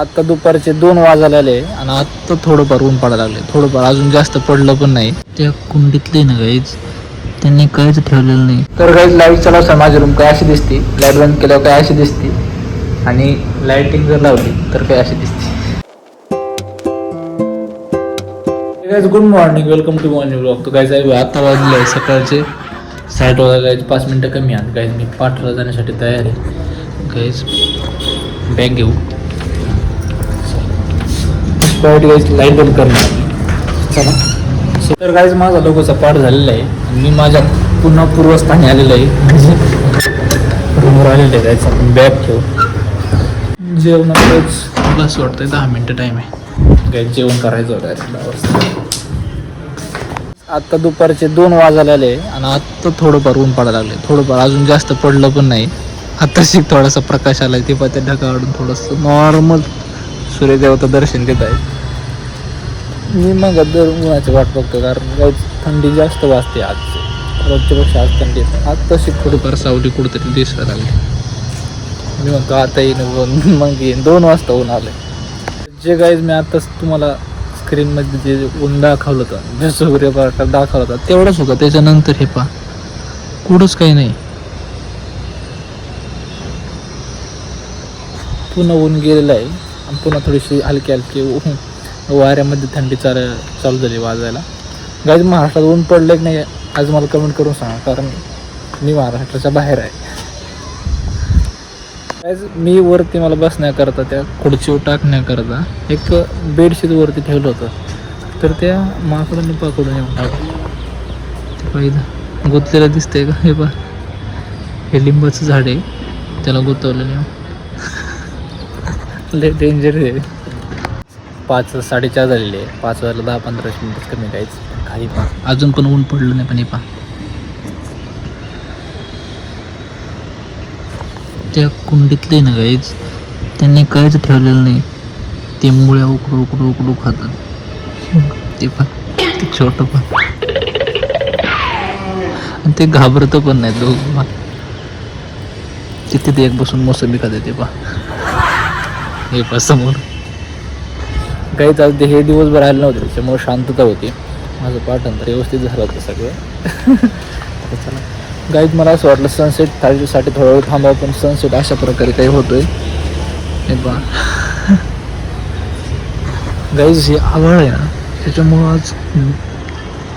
आता दुपारचे 2 वाजायला आले आणि आता थोडंफार ऊन पडायला लागले. थोडंफार अजून जास्त पडलं पण नाही. त्या कुंडीतले ना गाईज त्यांनी काहीच ठेवलेलं नाही. तर गाईज लाईट चालवता माझी रूम काय अशी दिसते. लाईट बंद केल्यावर काय अशी दिसते आणि लाईटिंग जर लावली तर काय अशी दिसते. Guys good morning, welcome to morning blog. तो गाईज आहे आता वाजले आहे सकाळचे 7 वाजता. गाईज 5 मिनटं कमी आहेत. गाईज मी पाठला जाण्यासाठी तयार आहे. गाईज बॅग घेऊ. लाईट बंद करणार चला. तर गाईज माझा लोगोचा पाठ झालेला आहे. मी माझ्या पुन्हा पूर्वस्थानी आलेलो आहे. रूमवर आलेलं आहे. गाईज आपण बॅग ठेवू. जेवणाच बस वाटतंय 10 मिनटं टाईम आहे. गाईज जेवण करायचं होतं 10 वाजता. आत्ता दुपारचे 2 वाजायला आले आणि आत्ता थोडंफार ऊन पडायला लागले. थोडंफार अजून जास्त पडलं पण नाही. आत्ताशी थोडासा प्रकाश आलाय. ते पण त्या ढगाकडून थोडंसं नॉर्मल सूर्यदेवता दर्शन देत आहे. मी मग दर उन्हाची वाट बघतो कारण थंडी जास्त वाजते. आज रोजच्यापेक्षा आज थंडी आज तशी थोडीफार सावली कुठंतरी दिसायला लागली. मी म्हणतो आता येईन मग येईन. 2 वाजता ऊन आलं. जे गाईज मी आत्ताच तुम्हाला स्क्रीनमध्ये जे ऊन दाखवलं होतं, जे सूर्यप्रकाश दाखवला होता तेवढंच होतं. त्याच्यानंतर हे पहा कुठंच काही नाही. पुन्हा ऊन गेलेलं आहे आणि पुन्हा थोडीशी हलकी हलकी वाऱ्यामध्ये थंडी चालू झाली वाजायला. गाईज महाराष्ट्रात ऊन पडलं की नाही आज मला कमेंट करून सांगा, कारण मी महाराष्ट्राच्या बाहेर आहे. गाईज मी वरती मला बसण्याकरता त्या खुर्चीवर टाकण्याकरता एक बेडशीट वरती ठेवलं होतं. तर त्या माकडाने पकडून येऊन टाकलं. पाहिजे गुंतलेलं दिसतंय का? हे पहा हे लिंबाचं झाड आहे, त्याला गुंतवलं नाही. लय डेंजर आहे. 5:30 झालेले आहे. 5 वाजता 10-15 मिनिट कमी जायचं काही पहा. अजून पण ऊन पडलं नाही. पण हे पहा त्या कुंडीतले ना गाईज त्यांनी काहीच ठेवलेलं नाही. ते मुळ्या उकडू उकडू उकडू खातात. ते पण ते छोटं पण आणि ते घाबरतं पण नाही. दोघं तिथे ते एक बसून मोसंबी खाते. ते पहा हे पहा समोर. काही चालते हे दिवसभर आले नव्हते त्याच्यामुळे शांतता होती. माझं पाठांतर व्यवस्थित झालं होतं सगळं. चला गाईज मला असं वाटलं सनसेट साठी थोडा वेळ थांबावं, पण सनसेट अशा प्रकारे काही होतोय. हे पहा गाईज हे आभाळ आहे ना त्याच्यामुळं आज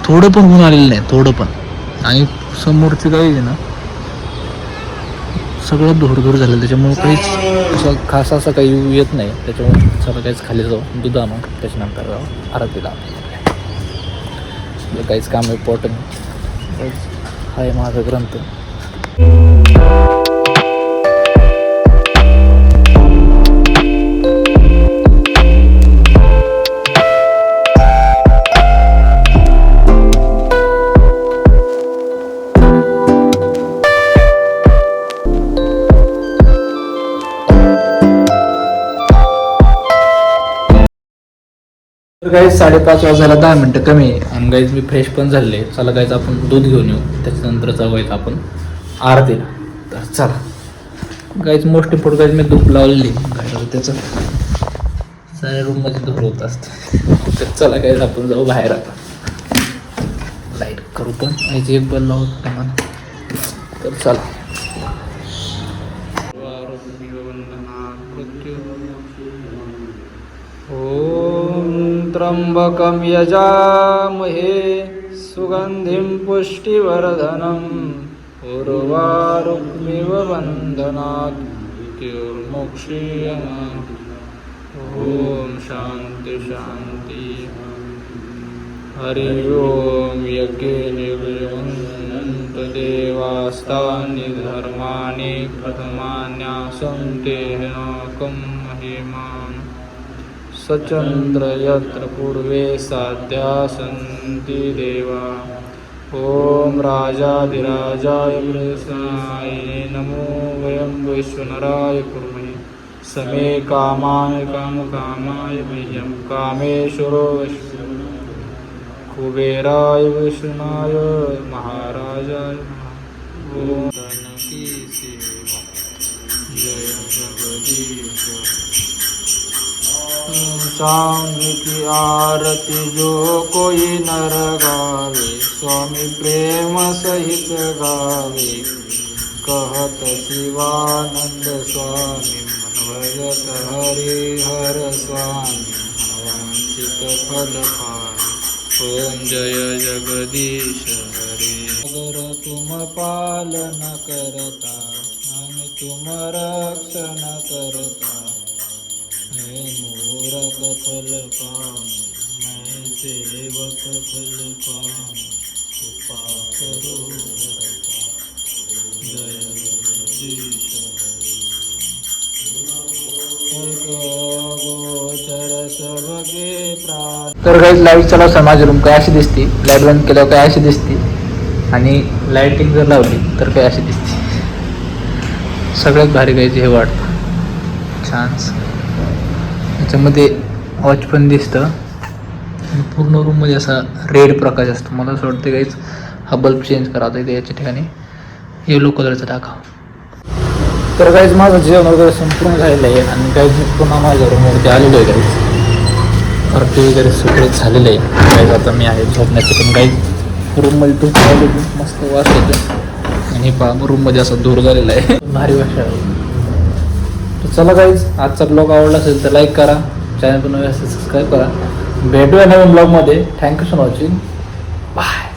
थोडं पण ऊन आलेलं नाही. थोडं पण. आणि समोरची गाईज आहे ना सगळं धुरधुर झालं. त्याच्यामुळं काहीच असं खास असं काही येत नाही. त्याच्यामुळे चला काहीच खाली जाऊ दूध आणू त्याच्यानंतर जाऊ आरतीला. काहीच काम इम्पॉर्टंट आहे माझा ग्रंथ. तर गाईज 5:30 वाजायला 10 मिनटं कमी आहे आणि गाईज मी फ्रेश पण झाले. चला गाईज आपण दूध घेऊन येऊ, त्याच्यानंतर जाऊयात आपण आरतीला. तर चला गाईज मोस्ट इम्पॉर्टंट गाईज मी धूप लावलेली गाईला त्याचं साऱ्या रूममध्ये धूप होत असतं. तर चला गाईज आपण जाऊ बाहेर. आता लाईट करू पण याची एक बल लावत मला. तर चला त्र्यंबकं यजामहे सुगंधिं पुष्टिवर्धनम् उर्वारुकमिव बन्धनात् मृत्युर्मोक्षीयमात्. ओम शांति शांति. हरि ओम. यज्ञेन देवास्तानि धर्माणि प्रथमान्यासन्तेनाकं महिमान् सचंद्र यत्र पूर्वे साध्या सन्ति देवा. ओम राजाधिराजाय प्रसन्नाय नमो वयं वैश्वनराय कुर्महे समे कामाय कामकामाय मह्यं कामेश्वरो कुबेराय विष्णुनाय महाराजाय. ओम की सेवा जय जगदीश. सांग की आरती जो कोई नर गावे, स्वामी प्रेम सहित गावे, कहत शिवानंद स्वामी मनवजत हरिहर स्वामी, मनवांचित फल पावे, ओम जय जगदीश हरे। अगर तुम पालन करता आणि तुम रक्षण करता, मैं मूरख फल पाऊं, मैं सेवक फल पाऊं, कृपा करो हरता, जय जगदीश गोचर सबके प्राण। तर काही लाईट चालवता माझी रूम काय अशी दिसते, लाईट बंद केल्यावर काय अशी दिसते, आणि लाईटिंग जर लावली तर काय अशी दिसते. सगळ्यात भारी गायचं हे वाटतं छान. त्याच्यामध्ये वॉच पण दिसतं आणि पूर्ण रूममध्ये असा रेड प्रकाश असतो. मला असं वाटतं काहीच हा बल्ब चेंज करावा इथे याच्या ठिकाणी येलो कलरचा टाका. तर काहीच माझं जेवण वगैरे संपूर्ण झालेलं आहे आणि काहीच मी पुन्हा माझ्या रूमवरती आलेलो आहे. काहीच पार्टी वगैरे सगळं झालेलं आहे. काहीच आता मी आहे झोपण्याचं, पण काहीच रूममध्ये धूप लावलेली मस्त वास येतो आणि रूममध्ये असा धूर झालेला आहे. भारी वाटत आहे. तर चला गाईज, आजचा ब्लॉग आवडला असेल तर लाईक करा, चॅनल पण सबस्क्राईब करा. भेटूया नवीन ब्लॉगमध्ये. Thank you for watching. बाय.